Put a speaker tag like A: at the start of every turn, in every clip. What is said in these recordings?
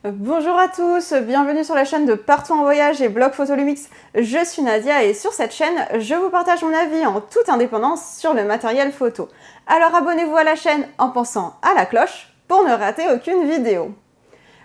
A: Bonjour à tous, bienvenue sur la chaîne de Partout en Voyage et Blog Photo Lumix. Je suis Nadia et sur cette chaîne, je vous partage mon avis en toute indépendance sur le matériel photo. Alors abonnez-vous à la chaîne en pensant à la cloche pour ne rater aucune vidéo.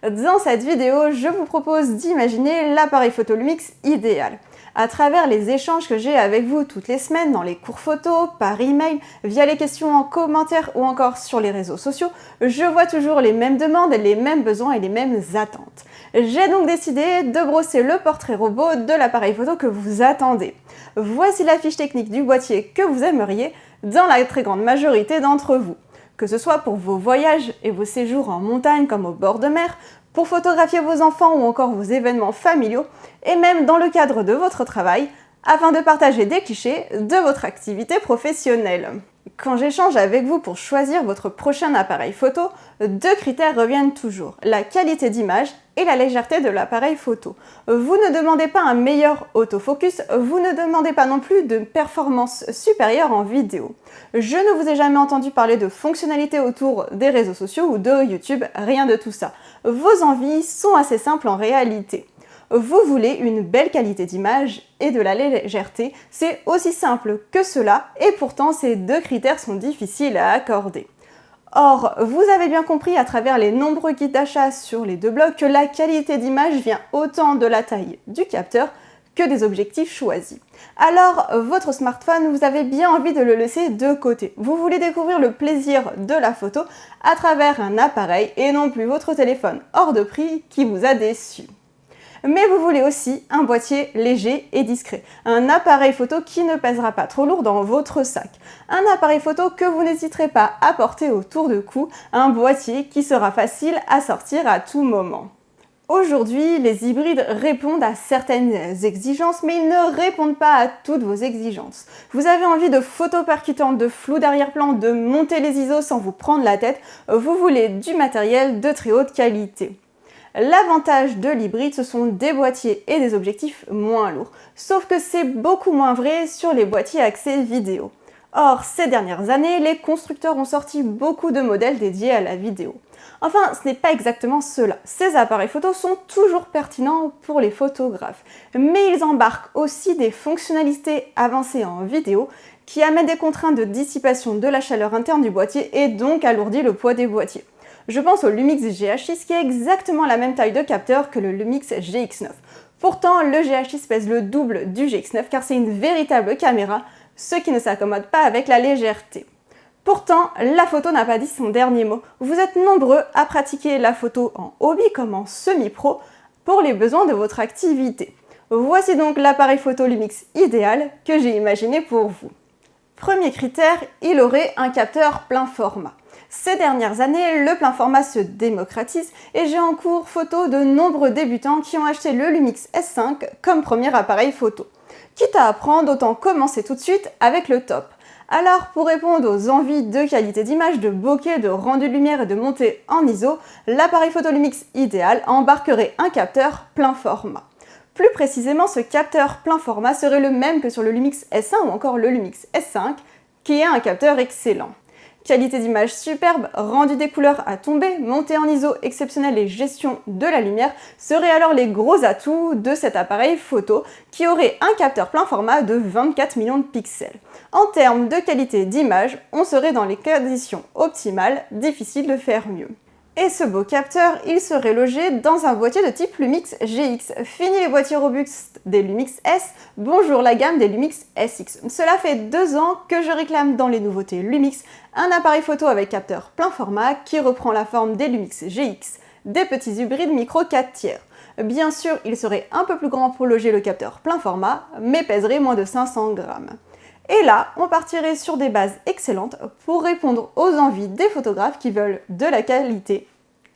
A: Dans cette vidéo, je vous propose d'imaginer l'appareil photo Lumix idéal. À travers les échanges que j'ai avec vous toutes les semaines dans les cours photo, par email, via les questions en commentaire ou encore sur les réseaux sociaux, je vois toujours les mêmes demandes, les mêmes besoins et les mêmes attentes. J'ai donc décidé de brosser le portrait robot de l'appareil photo que vous attendez. Voici la fiche technique du boîtier que vous aimeriez dans la très grande majorité d'entre vous. Que ce soit pour vos voyages et vos séjours en montagne comme au bord de mer, pour photographier vos enfants ou encore vos événements familiaux, et même dans le cadre de votre travail, afin de partager des clichés de votre activité professionnelle. Quand j'échange avec vous pour choisir votre prochain appareil photo, deux critères reviennent toujours, la qualité d'image et la légèreté de l'appareil photo. Vous ne demandez pas un meilleur autofocus, vous ne demandez pas non plus de performance supérieure en vidéo. Je ne vous ai jamais entendu parler de fonctionnalités autour des réseaux sociaux ou de YouTube, rien de tout ça. Vos envies sont assez simples en réalité. Vous voulez une belle qualité d'image et de la légèreté, c'est aussi simple que cela et pourtant ces deux critères sont difficiles à accorder. Or, vous avez bien compris à travers les nombreux guides d'achat sur les deux blogs que la qualité d'image vient autant de la taille du capteur que des objectifs choisis. Alors, votre smartphone, vous avez bien envie de le laisser de côté. Vous voulez découvrir le plaisir de la photo à travers un appareil et non plus votre téléphone hors de prix qui vous a déçu. Mais vous voulez aussi un boîtier léger et discret, un appareil photo qui ne pèsera pas trop lourd dans votre sac, un appareil photo que vous n'hésiterez pas à porter autour de cou, un boîtier qui sera facile à sortir à tout moment. Aujourd'hui, les hybrides répondent à certaines exigences, mais ils ne répondent pas à toutes vos exigences. Vous avez envie de photos percutantes, de flou d'arrière-plan, de monter les ISO sans vous prendre la tête, vous voulez du matériel de très haute qualité. L'avantage de l'hybride, ce sont des boîtiers et des objectifs moins lourds. Sauf que c'est beaucoup moins vrai sur les boîtiers axés vidéo. Or, ces dernières années, les constructeurs ont sorti beaucoup de modèles dédiés à la vidéo. Enfin, ce n'est pas exactement cela. Ces appareils photo sont toujours pertinents pour les photographes. Mais ils embarquent aussi des fonctionnalités avancées en vidéo qui amènent des contraintes de dissipation de la chaleur interne du boîtier et donc alourdit le poids des boîtiers. Je pense au Lumix GH6 qui a exactement la même taille de capteur que le Lumix GX9. Pourtant, le GH6 pèse le double du GX9 car c'est une véritable caméra, ce qui ne s'accommode pas avec la légèreté. Pourtant, la photo n'a pas dit son dernier mot. Vous êtes nombreux à pratiquer la photo en hobby comme en semi-pro pour les besoins de votre activité. Voici donc l'appareil photo Lumix idéal que j'ai imaginé pour vous. Premier critère, il aurait un capteur plein format. Ces dernières années, le plein format se démocratise et j'ai en cours photo de nombreux débutants qui ont acheté le Lumix S5 comme premier appareil photo. Quitte à apprendre, autant commencer tout de suite avec le top. Alors, pour répondre aux envies de qualité d'image, de bokeh, de rendu de lumière et de montée en ISO, l'appareil photo Lumix idéal embarquerait un capteur plein format. Plus précisément, ce capteur plein format serait le même que sur le Lumix S1 ou encore le Lumix S5, qui est un capteur excellent. Qualité d'image superbe, rendu des couleurs à tomber, montée en ISO exceptionnelle et gestion de la lumière seraient alors les gros atouts de cet appareil photo qui aurait un capteur plein format de 24 millions de pixels. En termes de qualité d'image, on serait dans les conditions optimales, difficile de faire mieux. Et ce beau capteur, il serait logé dans un boîtier de type Lumix GX. Fini les boîtiers robustes des Lumix S, bonjour la gamme des Lumix SX. Cela fait 2 ans que je réclame dans les nouveautés Lumix un appareil photo avec capteur plein format qui reprend la forme des Lumix GX, des petits hybrides micro 4 tiers. Bien sûr, il serait un peu plus grand pour loger le capteur plein format, mais pèserait moins de 500 grammes. Et là, on partirait sur des bases excellentes pour répondre aux envies des photographes qui veulent de la qualité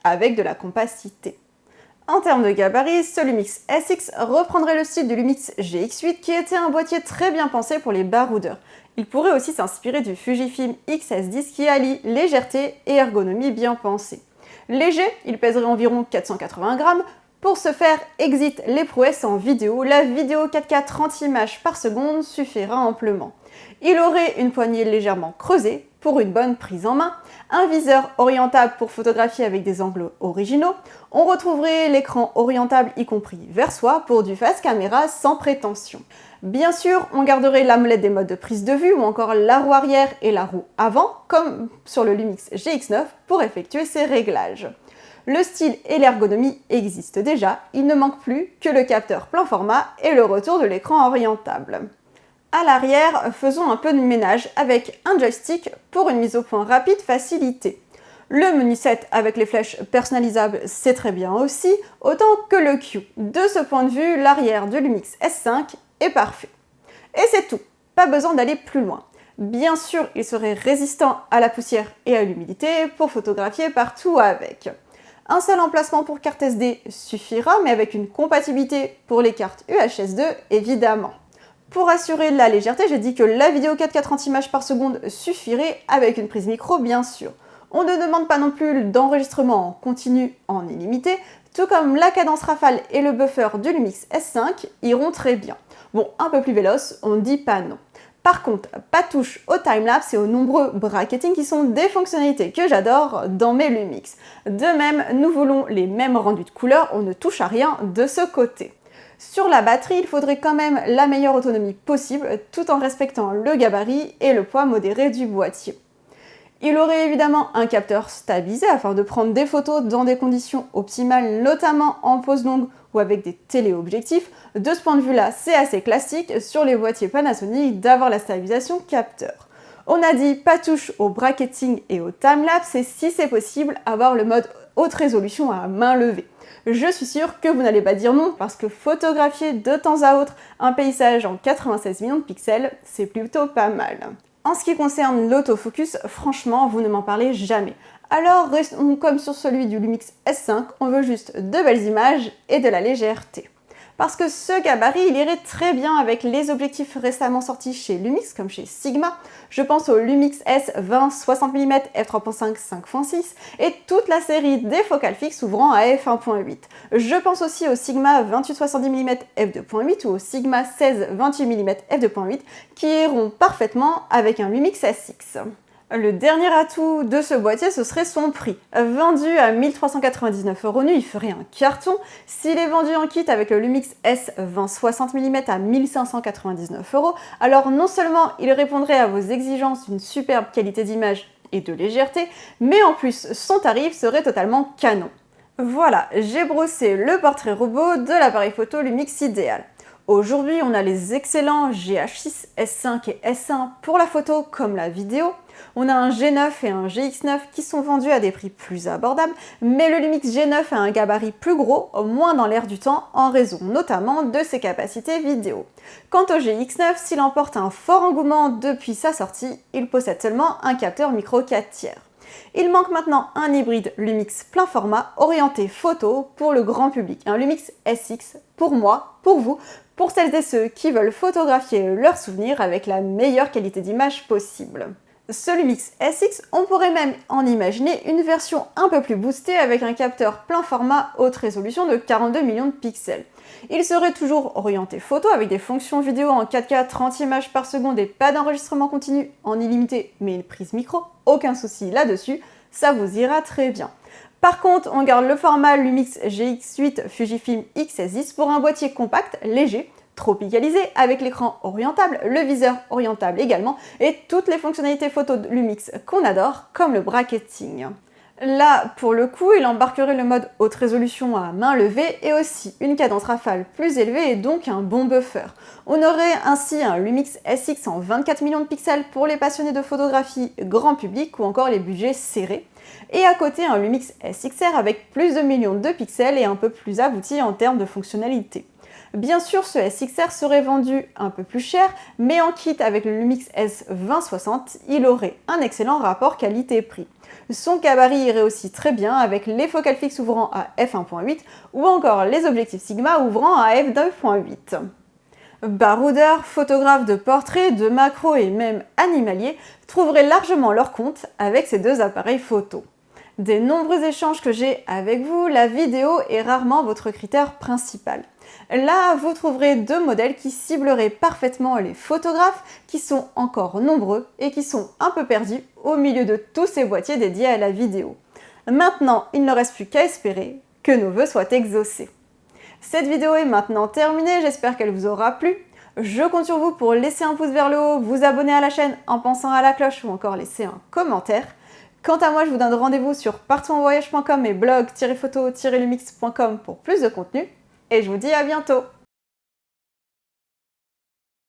A: avec de la compacité. En termes de gabarit, ce Lumix SX reprendrait le style du Lumix GX8 qui était un boîtier très bien pensé pour les baroudeurs. Il pourrait aussi s'inspirer du Fujifilm X-S10 qui allie légèreté et ergonomie bien pensée. Léger, il pèserait environ 480 grammes. Pour ce faire, exit les prouesses en vidéo. La vidéo 4K 30 images par seconde suffira amplement. Il aurait une poignée légèrement creusée pour une bonne prise en main, un viseur orientable pour photographier avec des angles originaux, on retrouverait l'écran orientable y compris vers soi pour du face caméra sans prétention. Bien sûr, on garderait la molette des modes de prise de vue ou encore la roue arrière et la roue avant, comme sur le Lumix GX9 pour effectuer ces réglages. Le style et l'ergonomie existent déjà, il ne manque plus que le capteur plein format et le retour de l'écran orientable. À l'arrière, faisons un peu de ménage avec un joystick pour une mise au point rapide facilitée. Le menu set avec les flèches personnalisables, c'est très bien aussi, autant que le Q. De ce point de vue, l'arrière du Lumix S5 est parfait. Et c'est tout, pas besoin d'aller plus loin. Bien sûr, il serait résistant à la poussière et à l'humidité pour photographier partout avec. Un seul emplacement pour carte SD suffira, mais avec une compatibilité pour les cartes UHS-2 évidemment. Pour assurer la légèreté, j'ai dit que la vidéo 4K 30 images par seconde suffirait avec une prise micro bien sûr. On ne demande pas non plus d'enregistrement en continu en illimité, tout comme la cadence rafale et le buffer du Lumix S5 iront très bien. Bon, un peu plus véloce, on ne dit pas non. Par contre, pas de touche au timelapse et aux nombreux bracketing qui sont des fonctionnalités que j'adore dans mes Lumix. De même, nous voulons les mêmes rendus de couleurs, on ne touche à rien de ce côté. Sur la batterie, il faudrait quand même la meilleure autonomie possible tout en respectant le gabarit et le poids modéré du boîtier. Il aurait évidemment un capteur stabilisé afin de prendre des photos dans des conditions optimales, notamment en pose longue ou avec des téléobjectifs. De ce point de vue-là, c'est assez classique sur les boîtiers Panasonic d'avoir la stabilisation capteur. On a dit pas touche au bracketing et au timelapse et si c'est possible, avoir le mode haute résolution à main levée. Je suis sûre que vous n'allez pas dire non parce que photographier de temps à autre un paysage en 96 millions de pixels, c'est plutôt pas mal. En ce qui concerne l'autofocus, franchement, vous ne m'en parlez jamais. Alors restons comme sur celui du Lumix S5, on veut juste de belles images et de la légèreté. Parce que ce gabarit, il irait très bien avec les objectifs récemment sortis chez Lumix, comme chez Sigma. Je pense au Lumix S 20 60 mm f3.5 5.6 et toute la série des focales fixes ouvrant à f1.8. Je pense aussi au Sigma 28 70 mm f2.8 ou au Sigma 16 28 mm f2.8 qui iront parfaitement avec un Lumix SX. Le dernier atout de ce boîtier, ce serait son prix. Vendu à 1399 € nu, il ferait un carton. S'il est vendu en kit avec le Lumix S 20 60 mm à 1599 €, alors non seulement il répondrait à vos exigences d'une superbe qualité d'image et de légèreté, mais en plus son tarif serait totalement canon. Voilà, j'ai brossé le portrait robot de l'appareil photo Lumix idéal. Aujourd'hui, on a les excellents GH6, S5 et S1 pour la photo comme la vidéo. On a un G9 et un GX9 qui sont vendus à des prix plus abordables, mais le Lumix G9 a un gabarit plus gros, moins dans l'air du temps, en raison notamment de ses capacités vidéo. Quant au GX9, s'il emporte un fort engouement depuis sa sortie, il possède seulement un capteur micro 4/3. Il manque maintenant un hybride Lumix plein format orienté photo pour le grand public, un Lumix SX pour moi, pour vous, pour celles et ceux qui veulent photographier leurs souvenirs avec la meilleure qualité d'image possible. Ce Lumix SX, on pourrait même en imaginer une version un peu plus boostée avec un capteur plein format haute résolution de 42 millions de pixels. Il serait toujours orienté photo avec des fonctions vidéo en 4K 30 images par seconde et pas d'enregistrement continu en illimité mais une prise micro, aucun souci là-dessus, ça vous ira très bien. Par contre, on garde le format Lumix GX8 Fujifilm X1610 pour un boîtier compact, léger, tropicalisé avec l'écran orientable, le viseur orientable également et toutes les fonctionnalités photo de Lumix qu'on adore comme le bracketing. Là, pour le coup, il embarquerait le mode haute résolution à main levée et aussi une cadence rafale plus élevée et donc un bon buffer. On aurait ainsi un Lumix SX en 24 millions de pixels pour les passionnés de photographie grand public ou encore les budgets serrés. Et à côté, un Lumix SXR avec plus de millions de pixels et un peu plus abouti en termes de fonctionnalité. Bien sûr, ce SXR serait vendu un peu plus cher, mais en kit avec le Lumix S 2060, il aurait un excellent rapport qualité-prix. Son gabarit irait aussi très bien avec les focales fixes ouvrant à f1.8 ou encore les objectifs Sigma ouvrant à f2.8. Baroudeurs, photographes de portraits, de macros et même animaliers trouveraient largement leur compte avec ces deux appareils photo. Des nombreux échanges que j'ai avec vous, la vidéo est rarement votre critère principal. Là, vous trouverez deux modèles qui cibleraient parfaitement les photographes qui sont encore nombreux et qui sont un peu perdus au milieu de tous ces boîtiers dédiés à la vidéo. Maintenant, il ne reste plus qu'à espérer que nos vœux soient exaucés. Cette vidéo est maintenant terminée, j'espère qu'elle vous aura plu. Je compte sur vous pour laisser un pouce vers le haut, vous abonner à la chaîne en pensant à la cloche ou encore laisser un commentaire. Quant à moi, je vous donne rendez-vous sur partoutenvoyage.com et blog-photo-lumix.com pour plus de contenu. Et je vous dis à bientôt!